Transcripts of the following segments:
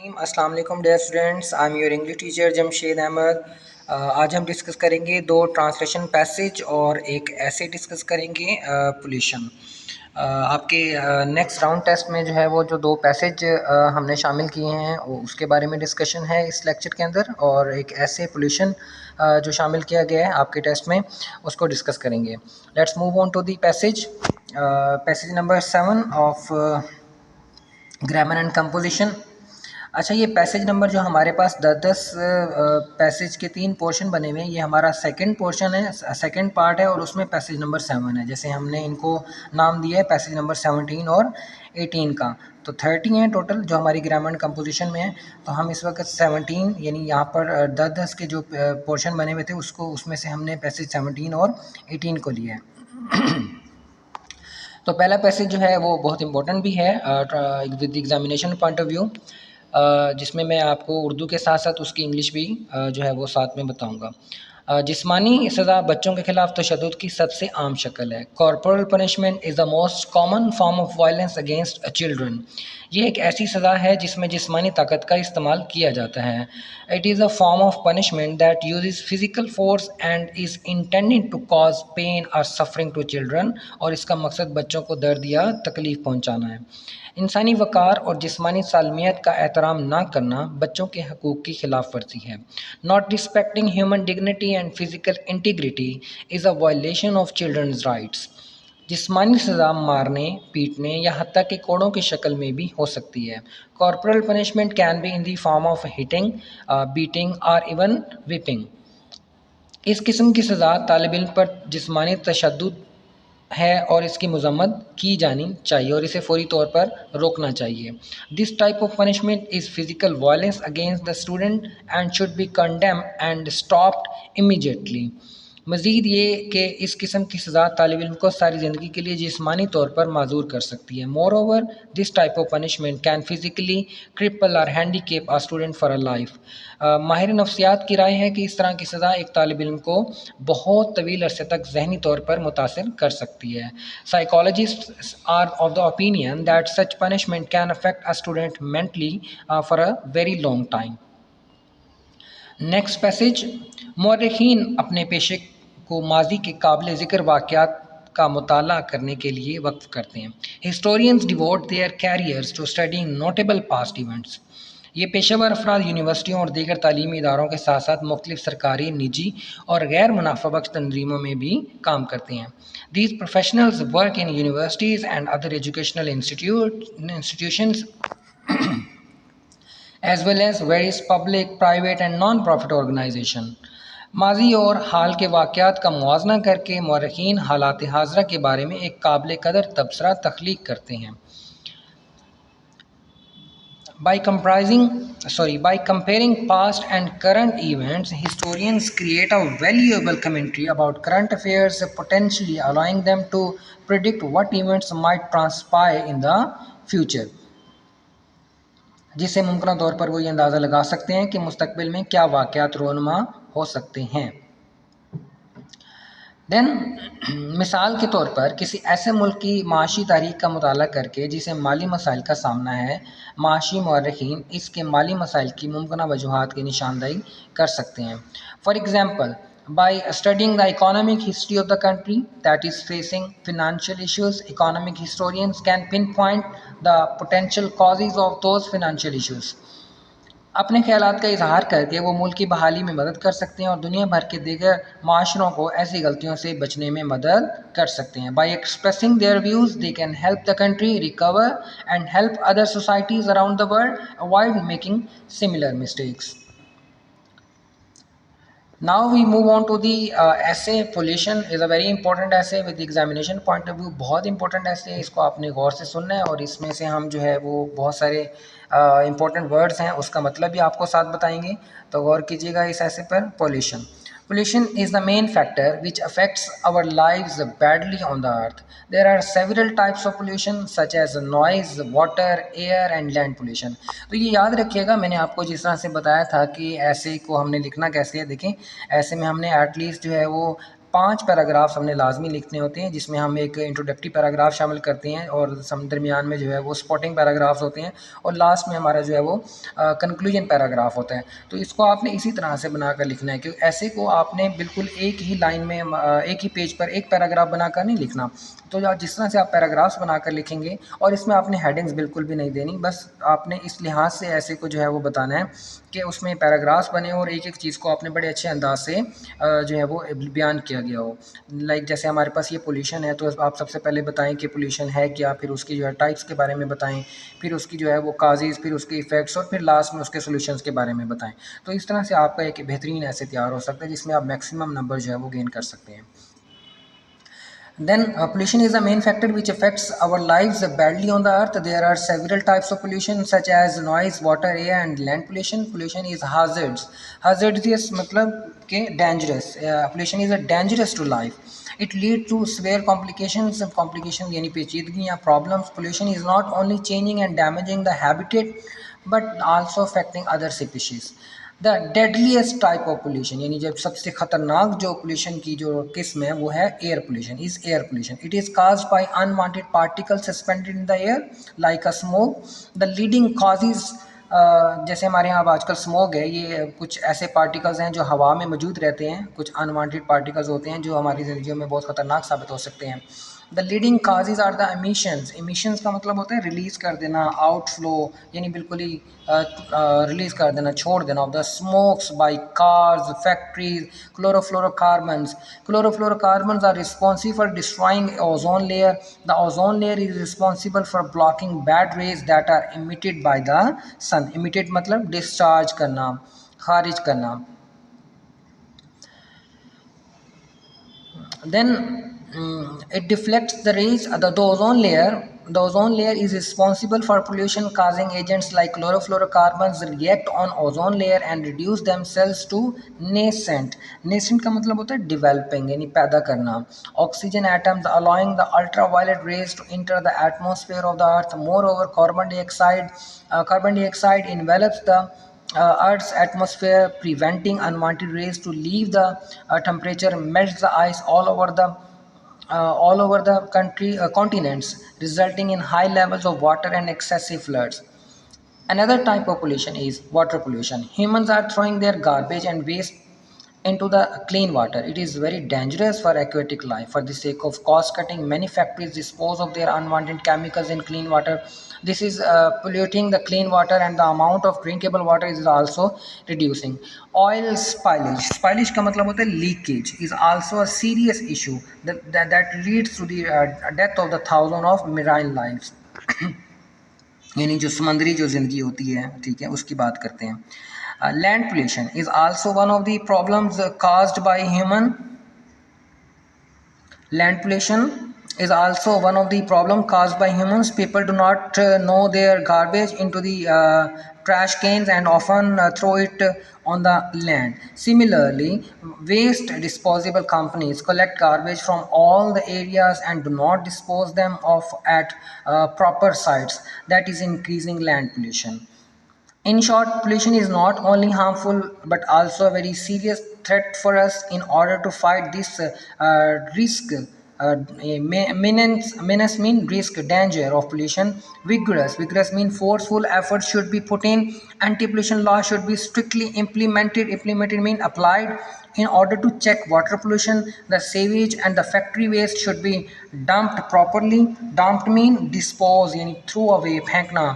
अस्सलाम वालेकुम dear students, I am your English teacher Jamshed Ahmad. आज हम डिस्कस करेंगे दो ट्रांसलेशन पैसेज और एक ऐसे डिस्कस करेंगे पोल्यूशन। आपके नेक्स्ट राउंड टेस्ट में जो है वो जो दो पैसेज हमने शामिल किए हैं उसके बारे में डिस्कशन है इस लेक्चर के अंदर, और एक ऐसे पोल्यूशन जो शामिल किया गया है आपके टेस्ट में उसको डिस्कस करेंगे। Let's move on to the passage. Passage number 7 of grammar and composition. अच्छा, ये पैसेज नंबर जो हमारे पास 10 पैसेज के 3 पोर्शन बने हुए हैं, ये हमारा सेकंड पोर्शन है, सेकंड पार्ट है, और उसमें पैसेज नंबर 7 है। जैसे हमने इनको नाम दिया है पैसेज नंबर 17 और 18 का, तो 30 है टोटल जो हमारी ग्रामर एंड कंपोजिशन में है। तो हम इस वक्त 17 यानी यहाँ पर 10 के जो पोर्शन बने हुए थे उसको, उसमें से हमने पैसेज 17 और 18 को लिया है। तो पहला पैसेज जो है वो बहुत इंपॉर्टेंट भी है with examination point of view, जिसमें मैं आपको उर्दू के साथ साथ उसकी इंग्लिश भी जो है वो साथ में बताऊंगा। जिस्मानी सज़ा बच्चों के खिलाफ तशद्दुद की सबसे आम शक्ल है। Corporal punishment is the most common form of violence against children. ये एक ऐसी सज़ा है जिसमें जिस्मानी ताकत का इस्तेमाल किया जाता है। It is a form of punishment that uses physical force and is intended to cause pain और सफरिंग टू चिल्ड्रन, और इसका मकसद बच्चों को दर्द या तकलीफ़ पहुंचाना है। इंसानी वक़ार और जिस्मानी सालमियत का एहतराम ना करना बच्चों के हकूक़ की खिलाफ वर्जी है। Not respecting human dignity and physical integrity is a violation of children's rights. जिस्मानी सज़ा मारने, पीटने या हत्या के कोड़ों की शक्ल में भी हो सकती है। Corporal punishment can be in the form of hitting, beating और इवन विपिंग। इस किस्म की सज़ा तालिब इल्म पर जिस्मानी तशद्दुद है और इसकी मज़म्मत की जानी चाहिए और इसे फ़ौरी तौर पर रोकना चाहिए। This type of punishment is physical violence against the student and should be condemn and stopped immediately. मज़ीद ये कि इस किस्म की सज़ा तालिब इल्म को सारी ज़िंदगी के लिए जिस्मानी तौर पर माजूर कर सकती है। Moreover, this type of punishment can physically cripple or handicap a student for a life. माहिर नफ्सियात की राय है कि इस तरह की सज़ा एक तालिब इल्म को बहुत तवील अरसे तक ज़हनी तौर पर मुतासिर कर सकती है। Psychologists are of the opinion that such punishment can affect a student mentally for a very long time. Next passage. मौरखीन अपने पेशे को माजी के काबिल ज़िक्र वाक़यात का मुताला करने के लिए वक्फ करते हैं। Historians devote their careers to studying notable past events. ये पेशेवर अफराद यूनिवर्सिटियों और दीगर तालीमी इदारों के साथ साथ मुख्तलिफ सरकारी, निजी और गैर मुनाफा बख्श तंजीमों में भी काम करते हैं। These professionals work in universities and other educational institutions as well as various public, private and non-profit organization। माजी और हाल के वाक़यात का मुआजना करके मौरखीन हालात हाज़रा के बारे में एक काबिल कदर तबसरा तख्लीक करते हैं। By comparing past and current events, historians create a valuable commentary about current affairs, potentially allowing them to predict what events might transpire in the future। जिससे मुमकिन तौर पर वो ये अंदाज़ा लगा सकते हैं कि मुस्तकबिल में क्या वाक़यात रोनुमा हो सकते हैं। देन मिसाल के तौर पर किसी ऐसे मुल्क की माशी तारीख का मुताला करके जिसे माली मसाइल का सामना है, माशी मौरखीन इसके माली मसाइल की मुमकिन वजूहात की निशानदही कर सकते हैं। For example, by studying the economic history of the country that is facing financial issues, economic historians can pinpoint the potential causes of those financial issues। अपने ख्यालात का इजहार करके वो मुल्क की बहाली में मदद कर सकते हैं और दुनिया भर के दीगर माशरों को ऐसी गलतियों से बचने में मदद कर सकते हैं। By expressing there views they can help the country recover and help other societies around the world avoid making similar mistakes. Now we move on to the essay। Pollution is a very important essay with the examination point of view। बहुत important essay है, इसको आपने गौर से सुनना है और इसमें से हम जो है वो बहुत सारे important words हैं उसका मतलब भी आपको साथ बताएंगे, तो गौर कीजिएगा इस essay पर। Pollution is the main factor which affects our lives badly on the earth। There are several types of pollution such as noise, water, air and land pollution। तो ये याद रखिएगा, मैंने आपको जिस तरह से बताया था कि ऐसे को हमने लिखना कैसे है, देखें ऐसे में हमने एटलीस्ट जो है वो 5 पैराग्राफ्स हमने लाजमी लिखने होते हैं, जिसमें हम एक इंट्रोडक्टरी पैराग्राफ शामिल करते हैं और दरमियान में जो है वो स्पॉटिंग पैराग्राफ्स होते हैं और लास्ट में हमारा जो है वो कंक्लूजन पैराग्राफ होता है। तो इसको आपने इसी तरह से बनाकर लिखना है, क्योंकि ऐसे को आपने बिल्कुल एक ही लाइन में एक ही पेज पर एक पैराग्राफ बनाकर नहीं लिखना। तो जिस तरह से आप पैराग्राफ्स बनाकर लिखेंगे, और इसमें आपने हेडिंग्स बिल्कुल भी नहीं देनी, बस आपने इस लिहाज से ऐसे को जो है वो बताना है कि उसमें पैराग्राफ्स बने और एक एक चीज़ को आपने बड़े अच्छे अंदाज से जो है वो बयान किया गया हो। लाइक जैसे हमारे पास ये पोल्यूशन है, तो आप सबसे पहले बताएं कि पोल्यूशन है क्या, फिर उसकी जो है टाइप्स के बारे में बताएं, फिर उसकी जो है वो काजेज़, फिर उसके इफ़ेक्ट्स, और फिर लास्ट में उसके सोल्यूशंस के बारे में बताएं। तो इस तरह से आपका एक बेहतरीन ऐसे तैयार हो सकता है जिसमें आप मैक्सिमम नंबर जो है वो गेन कर सकते हैं। Then pollution is a main factor which affects our lives badly on the earth. There are several types of pollution such as noise, water, air and land pollution. Pollution is hazards. Hazardous मतलब के dangerous. Pollution is a dangerous to life. It leads to severe complications. Complications यानी पेचीदगियाँ, problems. Pollution is not only changing and damaging the habitat but also affecting other species. The deadliest type of pollution यानी जब सबसे खतरनाक जो pollution की जो किस्म है वो है air pollution. Is air pollution it is caused by unwanted particles suspended in the air like a smoke. The leading causes जैसे हमारे यहाँ अब आजकल स्मोक है, ये कुछ ऐसे पार्टिकल्स हैं जो हवा में मौजूद रहते हैं, कुछ अनवांटेड पार्टिकल्स होते हैं जो हमारी ज़िंदगी में बहुत ख़तरनाक साबित हो सकते हैं। The leading causes are the emissions. Emissions का मतलब होता है रिलीज़ कर देना, आउटफ्लो यानी बिल्कुल ही रिलीज़ कर देना, छोड़ देना off the smokes by cars, factories, chlorofluorocarbons. Chlorofluorocarbons are responsible for destroying ozone layer. The ozone layer is responsible for blocking bad rays that are emitted by the sun. Emitted मतलब discharge करना, खारिज करना। Then it deflects the rays. The ozone layer is responsible for pollution causing agents like chlorofluorocarbons react on ozone layer and reduce themselves to nascent का मतलब होता है developing यानी पैदा करना oxygen atoms, allowing the ultraviolet rays to enter the atmosphere of the earth. Moreover, carbon dioxide envelops the Earth's atmosphere, preventing unwanted rays to leave the temperature, melts the ice all over the continents, resulting in high levels of water and excessive floods. Another type of pollution is water pollution. Humans are throwing their garbage and waste into the clean water. It is very dangerous for aquatic life. For the sake of cost cutting, many factories dispose of their unwanted chemicals in clean water. This is polluting the clean water, and the amount of drinkable water is also reducing. Oil spillage. Spillage का मतलब होता है leakage is also a serious issue that leads to the death of the thousands of marine lives. यानी जो समंदरी जो ज़िंदगी होती है, ठीक है, उसकी बात करते हैं। Land pollution is also one of the problems caused by human. Land pollution is also one of the problem caused by humans. People do not know their garbage into the trash cans and often throw it on the land. Similarly, waste disposable companies collect garbage from all the areas and do not dispose them off at proper sites. That is increasing land pollution. In short, pollution is not only harmful but also a very serious threat for us. In order to fight this risk, menace mean risk, danger of pollution. Vigorous mean forceful efforts should be put in. Anti-pollution law should be strictly implemented. Implemented mean applied. In order to check water pollution, the sewage and the factory waste should be dumped properly. Dumped mean dispose, yani throw away, फेंकना.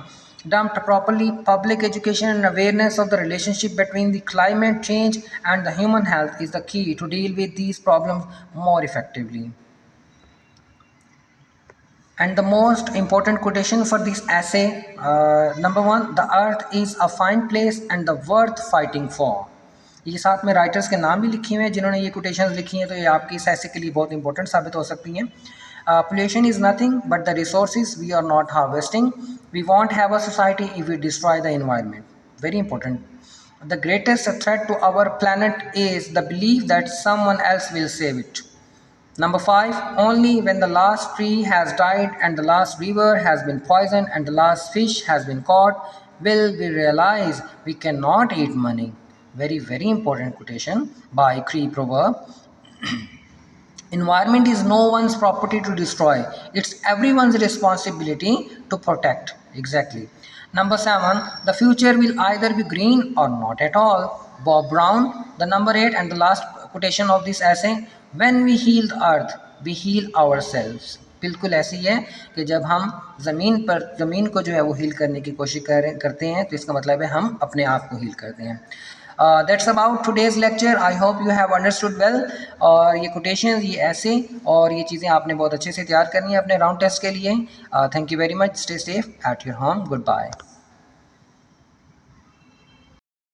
Dumped properly. Public education and awareness of the relationship between the climate change and the human health is the key to deal with these problems more effectively. And the most important quotation for this essay, number one, the earth is a fine place and the worth fighting for. ये साथ में writers के नाम भी लिखे हुए हैं जिन्होंने ये कोटेशंस लिखी हैं, तो ये आपकी इस ऐसे के लिए बहुत इंपॉर्टेंट साबित हो सकती हैं. Pollution is nothing but the resources we are not harvesting. We won't have a society if we destroy the environment. Very important. The greatest threat to our planet is the belief that someone else will save it. Number 5, only when the last tree has died and the last river has been poisoned and the last fish has been caught will we realize we cannot eat money. Very, very important quotation by Cree proverb. Environment is no one's property to destroy. It's everyone's responsibility to protect. Exactly. Number 7, the future will either be green or not at all. Bob Brown. The number 8 and the last quotation of this essay, when we heal the earth, we heal ourselves. बिल्कुल ऐसी है कि जब हम ज़मीन को जो है वो हील करने की कोशिश करते हैं तो इसका मतलब है हम अपने आप को हील करते हैं. That's about today's lecture. I hope you have understood well. और ये quotations, ये ऐसे और ये चीज़ें आपने बहुत अच्छे से तैयार करनी है अपने राउंड टेस्ट के लिए. Thank you very much. Stay safe at your home. Goodbye.